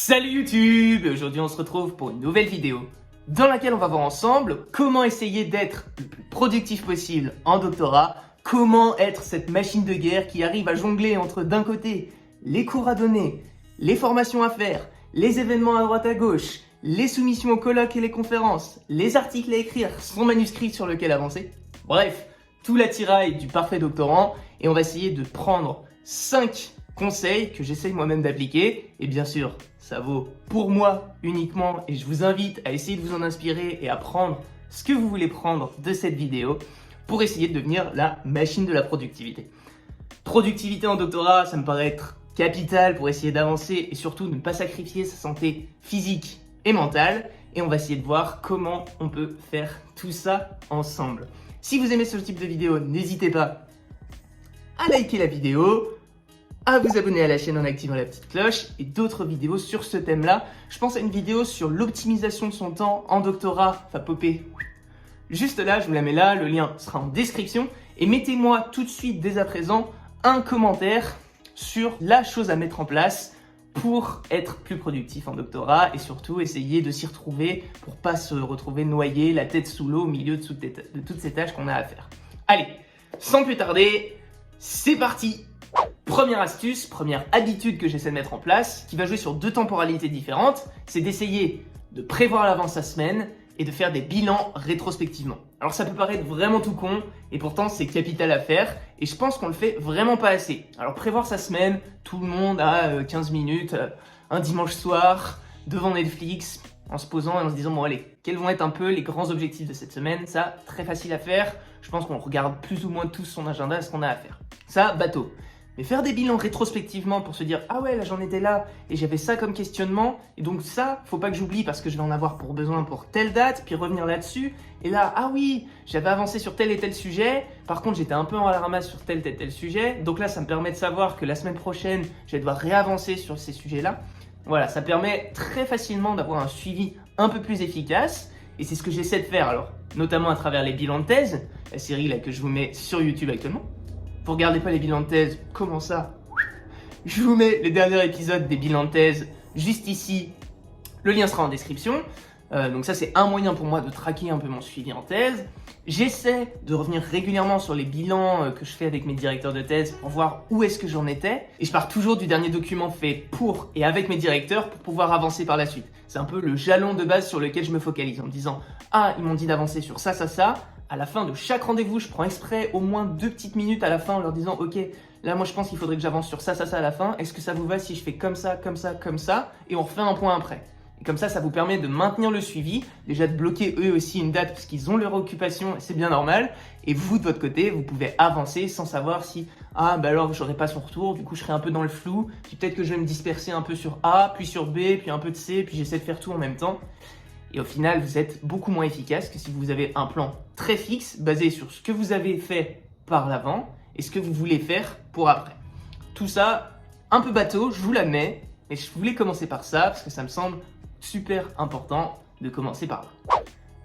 Salut YouTube! Aujourd'hui on se retrouve pour une nouvelle vidéo dans laquelle on va voir ensemble comment essayer d'être le plus productif possible en doctorat, comment être cette machine de guerre qui arrive à jongler entre d'un côté les cours à donner, les formations à faire, les événements à droite à gauche, les soumissions aux colloques et les conférences, les articles à écrire, son manuscrit sur lequel avancer. Bref, tout l'attirail du parfait doctorant et on va essayer de prendre 5 conseils que j'essaye moi-même d'appliquer et bien sûr ça vaut pour moi uniquement et je vous invite à essayer de vous en inspirer et à prendre ce que vous voulez prendre de cette vidéo pour essayer de devenir la machine de la productivité. Productivité en doctorat, ça me paraît être capital pour essayer d'avancer et surtout de ne pas sacrifier sa santé physique et mentale et on va essayer de voir comment on peut faire tout ça ensemble. Si vous aimez ce type de vidéo, n'hésitez pas à liker la vidéo, à vous abonner à la chaîne en activant la petite cloche et d'autres vidéos sur ce thème-là. Je pense à une vidéo sur l'optimisation de son temps en doctorat, va popper juste là, je vous la mets là, le lien sera en description. Et mettez-moi tout de suite, dès à présent, un commentaire sur la chose à mettre en place pour être plus productif en doctorat et surtout essayer de s'y retrouver pour pas se retrouver noyé, la tête sous l'eau au milieu de toutes ces tâches qu'on a à faire. Allez, sans plus tarder, c'est parti! Première astuce, première habitude que j'essaie de mettre en place, qui va jouer sur 2 temporalités différentes, c'est d'essayer de prévoir à l'avance sa semaine et de faire des bilans rétrospectivement. Alors ça peut paraître vraiment tout con, et pourtant c'est capital à faire, et je pense qu'on le fait vraiment pas assez. Alors prévoir sa semaine, tout le monde a 15 minutes, un dimanche soir, devant Netflix, en se posant et en se disant bon allez, quels vont être un peu les grands objectifs de cette semaine? Ça, très facile à faire, je pense qu'on regarde plus ou moins tous son agenda, ce qu'on a à faire. Ça, bateau. Mais faire des bilans rétrospectivement pour se dire « Ah ouais, là j'en étais là et j'avais ça comme questionnement et donc ça, faut pas que j'oublie parce que je vais en avoir besoin pour telle date, puis revenir là-dessus. Et là, ah oui, j'avais avancé sur tel et tel sujet, par contre j'étais un peu en la ramasse sur tel sujet, donc là ça me permet de savoir que la semaine prochaine, je vais devoir réavancer sur ces sujets-là. » Voilà, ça permet très facilement d'avoir un suivi un peu plus efficace et c'est ce que j'essaie de faire alors, notamment à travers les bilans de thèse, la série là que je vous mets sur YouTube actuellement. Vous regardez pas les bilans de thèse, comment ça? Je vous mets les derniers épisodes des bilans de thèse juste ici. Le lien sera en description. Donc ça, c'est un moyen pour moi de traquer un peu mon suivi en thèse. J'essaie de revenir régulièrement sur les bilans que je fais avec mes directeurs de thèse pour voir où est-ce que j'en étais. Et je pars toujours du dernier document fait pour et avec mes directeurs pour pouvoir avancer par la suite. C'est un peu le jalon de base sur lequel je me focalise en me disant « Ah, ils m'ont dit d'avancer sur ça, ça, ça ». À la fin de chaque rendez-vous, je prends exprès au moins 2 petites minutes à la fin en leur disant « Ok, là moi je pense qu'il faudrait que j'avance sur ça, ça, ça à la fin. Est-ce que ça vous va si je fais comme ça, comme ça, comme ça ?» Et on refait un point après. Et comme ça vous permet de maintenir le suivi, déjà de bloquer eux aussi une date parce qu'ils ont leur occupation et c'est bien normal. Et vous de votre côté, vous pouvez avancer sans savoir si « Ah bah alors j'aurai pas son retour, du coup je serai un peu dans le flou. Puis peut-être que je vais me disperser un peu sur A, puis sur B, puis un peu de C, puis j'essaie de faire tout en même temps. » Et au final, vous êtes beaucoup moins efficace que si vous avez un plan très fixe basé sur ce que vous avez fait par l'avant et ce que vous voulez faire pour après. Tout ça, un peu bateau, je vous la mets, mais je voulais commencer par ça parce que ça me semble super important de commencer par là.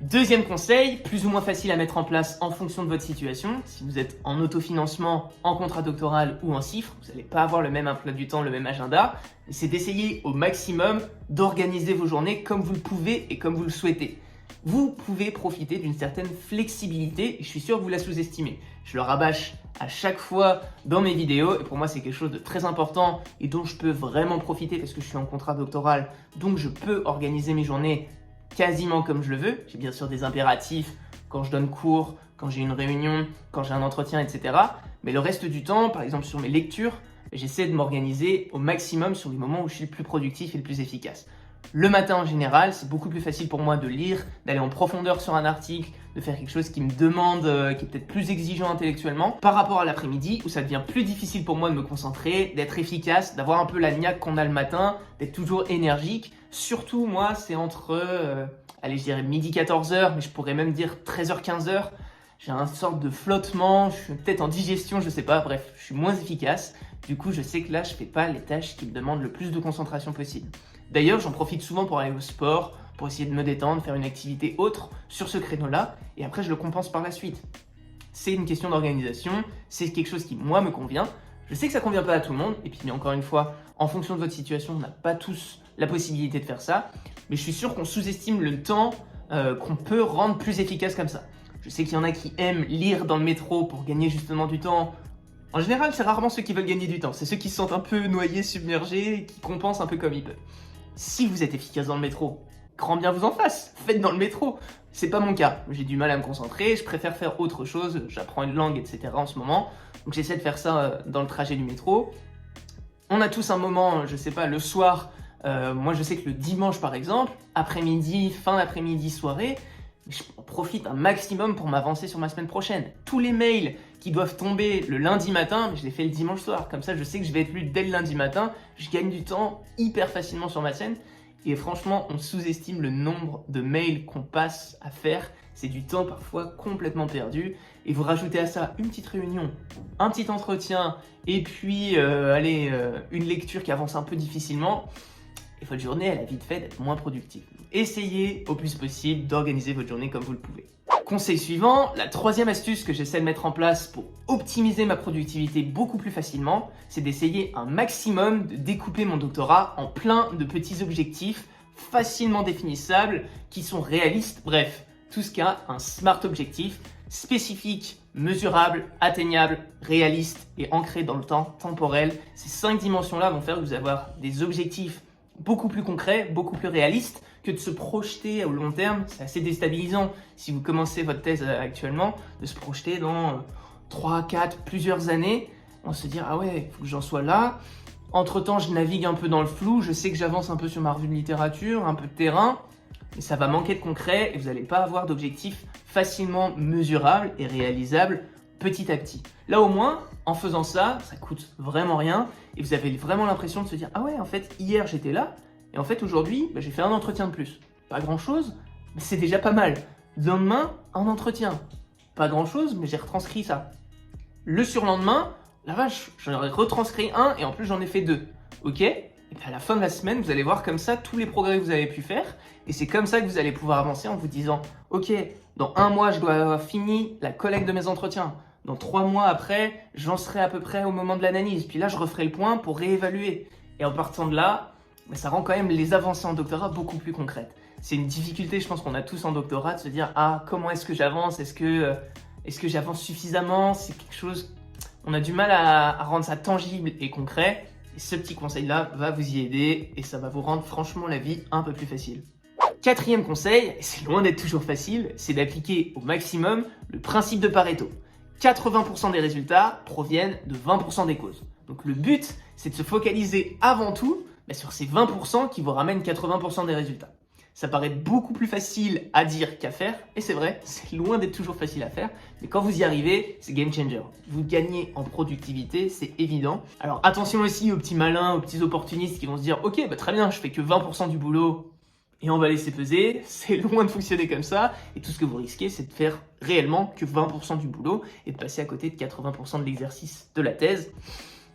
Deuxième conseil, plus ou moins facile à mettre en place en fonction de votre situation. Si vous êtes en autofinancement, en contrat doctoral ou en CIFRE, vous n'allez pas avoir le même emploi du temps, le même agenda. C'est d'essayer au maximum d'organiser vos journées comme vous le pouvez et comme vous le souhaitez. Vous pouvez profiter d'une certaine flexibilité et je suis sûr que vous la sous-estimez. Je le rabâche à chaque fois dans mes vidéos et pour moi c'est quelque chose de très important et dont je peux vraiment profiter parce que je suis en contrat doctoral, donc je peux organiser mes journées quasiment comme je le veux. J'ai bien sûr des impératifs quand je donne cours, quand j'ai une réunion, quand j'ai un entretien, etc. Mais le reste du temps, par exemple sur mes lectures, j'essaie de m'organiser au maximum sur les moments où je suis le plus productif et le plus efficace. Le matin en général, c'est beaucoup plus facile pour moi de lire, d'aller en profondeur sur un article, de faire quelque chose qui me demande, qui est peut-être plus exigeant intellectuellement, par rapport à l'après-midi où ça devient plus difficile pour moi de me concentrer, d'être efficace, d'avoir un peu la niaque qu'on a le matin, d'être toujours énergique. Surtout moi, c'est entre, allez je dirais midi 14h, mais je pourrais même dire 13h-15h. J'ai une sorte de flottement, je suis peut-être en digestion, je sais pas, bref, je suis moins efficace. Du coup, je sais que là, je fais pas les tâches qui me demandent le plus de concentration possible. D'ailleurs, j'en profite souvent pour aller au sport, pour essayer de me détendre, faire une activité autre sur ce créneau-là, et après, je le compense par la suite. C'est une question d'organisation, c'est quelque chose qui, moi, me convient. Je sais que ça convient pas à tout le monde, et puis, mais encore une fois, en fonction de votre situation, on n'a pas tous la possibilité de faire ça, mais je suis sûr qu'on sous-estime le temps qu'on peut rendre plus efficace comme ça. Je sais qu'il y en a qui aiment lire dans le métro pour gagner justement du temps. En général, c'est rarement ceux qui veulent gagner du temps, c'est ceux qui se sentent un peu noyés, submergés, et qui compensent un peu comme ils peuvent. Si vous êtes efficace dans le métro, grand bien vous en fasse, faites dans le métro. C'est pas mon cas, j'ai du mal à me concentrer, je préfère faire autre chose, j'apprends une langue, etc. en ce moment, donc j'essaie de faire ça dans le trajet du métro. On a tous un moment, je sais pas, le soir, moi je sais que le dimanche par exemple, après-midi, fin d'après-midi, soirée, je profite un maximum pour m'avancer sur ma semaine prochaine. Tous les mails qui doivent tomber le lundi matin, je les fais le dimanche soir, comme ça je sais que je vais être lu dès le lundi matin, je gagne du temps hyper facilement sur ma chaîne. Et franchement, on sous-estime le nombre de mails qu'on passe à faire. C'est du temps parfois complètement perdu. Et vous rajoutez à ça une petite réunion, un petit entretien, et puis une lecture qui avance un peu difficilement. Et votre journée, elle a vite fait d'être moins productive. Essayez au plus possible d'organiser votre journée comme vous le pouvez. Conseil suivant, la troisième astuce que j'essaie de mettre en place pour optimiser ma productivité beaucoup plus facilement, c'est d'essayer un maximum de découper mon doctorat en plein de petits objectifs facilement définissables qui sont réalistes. Bref, tout ce qui a un SMART objectif spécifique, mesurable, atteignable, réaliste et ancré dans le temps temporel. Ces 5 dimensions-là vont faire que vous allez avoir des objectifs beaucoup plus concret, beaucoup plus réaliste que de se projeter au long terme. C'est assez déstabilisant si vous commencez votre thèse actuellement, de se projeter dans 3, 4, plusieurs années. On se dit ah ouais, il faut que j'en sois là. Entre-temps, je navigue un peu dans le flou, je sais que j'avance un peu sur ma revue de littérature, un peu de terrain, mais ça va manquer de concret et vous n'allez pas avoir d'objectifs facilement mesurables et réalisables petit à petit. Là au moins, en faisant ça, ça coûte vraiment rien et vous avez vraiment l'impression de se dire ah ouais, en fait hier j'étais là et en fait aujourd'hui j'ai fait un entretien de plus. Pas grand chose, mais c'est déjà pas mal. Demain, un entretien. Pas grand chose, mais j'ai retranscrit ça. Le surlendemain, la vache, j'en ai retranscrit un et en plus j'en ai fait 2. Ok? Et puis à la fin de la semaine, vous allez voir comme ça tous les progrès que vous avez pu faire et c'est comme ça que vous allez pouvoir avancer en vous disant ok, dans 1 mois je dois avoir fini la collecte de mes entretiens. Dans 3 mois après, j'en serai à peu près au moment de l'analyse. Puis là, je referai le point pour réévaluer. Et en partant de là, ça rend quand même les avancées en doctorat beaucoup plus concrètes. C'est une difficulté, je pense qu'on a tous en doctorat, de se dire ah, comment est-ce que j'avance? Est-ce que j'avance suffisamment? C'est quelque chose, on a du mal à rendre ça tangible et concret. Et ce petit conseil-là va vous y aider et ça va vous rendre franchement la vie un peu plus facile. 4e conseil, et c'est loin d'être toujours facile, c'est d'appliquer au maximum le principe de Pareto. 80% des résultats proviennent de 20% des causes. Donc le but, c'est de se focaliser avant tout sur ces 20% qui vous ramènent 80% des résultats. Ça paraît beaucoup plus facile à dire qu'à faire, et c'est vrai, c'est loin d'être toujours facile à faire, mais quand vous y arrivez, c'est game changer. Vous gagnez en productivité, c'est évident. Alors attention aussi aux petits malins, aux petits opportunistes qui vont se dire « Ok, très bien, je fais que 20% du boulot, et on va laisser peser », c'est loin de fonctionner comme ça, et tout ce que vous risquez, c'est de faire réellement que 20% du boulot, et de passer à côté de 80% de l'exercice de la thèse,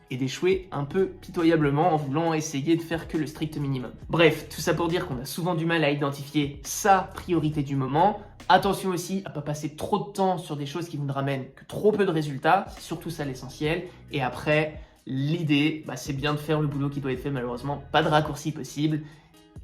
et d'échouer un peu pitoyablement en voulant essayer de faire que le strict minimum. Bref, tout ça pour dire qu'on a souvent du mal à identifier sa priorité du moment. Attention aussi à ne pas passer trop de temps sur des choses qui vous ne ramènent que trop peu de résultats, c'est surtout ça l'essentiel, et après, l'idée, c'est bien de faire le boulot qui doit être fait malheureusement, pas de raccourci possible,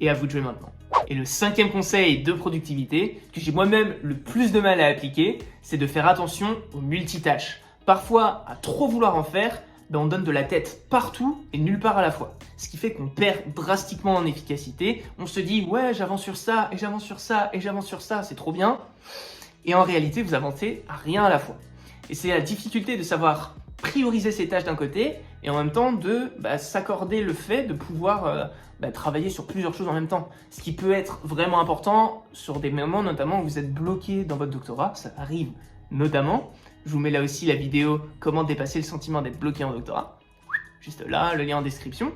et à vous de jouer maintenant. Et le 5e conseil de productivité, que j'ai moi-même le plus de mal à appliquer, c'est de faire attention aux multitâches. Parfois, à trop vouloir en faire, on donne de la tête partout et nulle part à la fois. Ce qui fait qu'on perd drastiquement en efficacité. On se dit, ouais, j'avance sur ça, et j'avance sur ça, et j'avance sur ça, c'est trop bien. Et en réalité, vous avancez à rien à la fois. Et c'est la difficulté de savoir prioriser ses tâches d'un côté et en même temps de s'accorder le fait de pouvoir travailler sur plusieurs choses en même temps. Ce qui peut être vraiment important sur des moments notamment où vous êtes bloqué dans votre doctorat, ça arrive notamment. Je vous mets là aussi la vidéo « Comment dépasser le sentiment d'être bloqué en doctorat ». Juste là, le lien en description.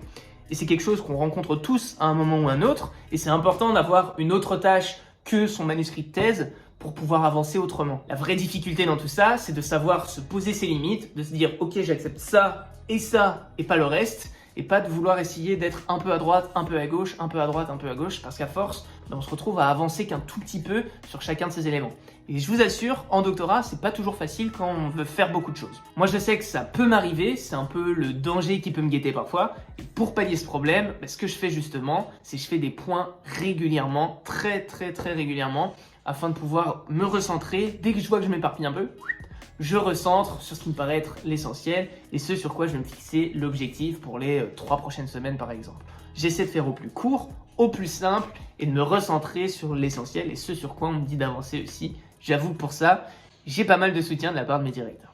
Et c'est quelque chose qu'on rencontre tous à un moment ou un autre. Et c'est important d'avoir une autre tâche que son manuscrit de thèse pour pouvoir avancer autrement. La vraie difficulté dans tout ça, c'est de savoir se poser ses limites, de se dire « Ok, j'accepte ça et pas le reste ». et pas de vouloir essayer d'être un peu à droite, un peu à gauche, un peu à droite, un peu à gauche, parce qu'à force, on se retrouve à avancer qu'un tout petit peu sur chacun de ces éléments. Et je vous assure, en doctorat, c'est pas toujours facile quand on veut faire beaucoup de choses. Moi, je sais que ça peut m'arriver, c'est un peu le danger qui peut me guetter parfois. Et pour pallier ce problème, ce que je fais justement, c'est que je fais des points régulièrement, très régulièrement, afin de pouvoir me recentrer. Dès que je vois que je m'éparpille un peu, je recentre sur ce qui me paraît être l'essentiel et ce sur quoi je vais me fixer l'objectif pour les 3 prochaines semaines par exemple. J'essaie de faire au plus court, au plus simple et de me recentrer sur l'essentiel et ce sur quoi on me dit d'avancer aussi. J'avoue que pour ça, j'ai pas mal de soutien de la part de mes directeurs.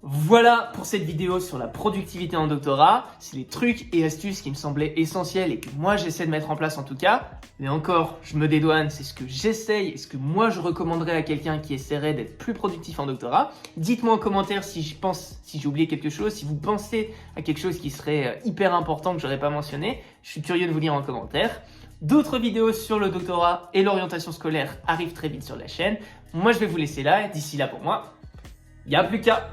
Voilà pour cette vidéo sur la productivité en doctorat. C'est les trucs et astuces qui me semblaient essentiels et que moi j'essaie de mettre en place en tout cas. Mais encore, je me dédouane, c'est ce que j'essaye et ce que moi je recommanderais à quelqu'un qui essaierait d'être plus productif en doctorat. Dites-moi en commentaire si j'ai oublié quelque chose, si vous pensez à quelque chose qui serait hyper important que j'aurais pas mentionné. Je suis curieux de vous lire en commentaire. D'autres vidéos sur le doctorat et l'orientation scolaire arrivent très vite sur la chaîne. Moi je vais vous laisser là et d'ici là pour moi, il n'y a plus qu'à.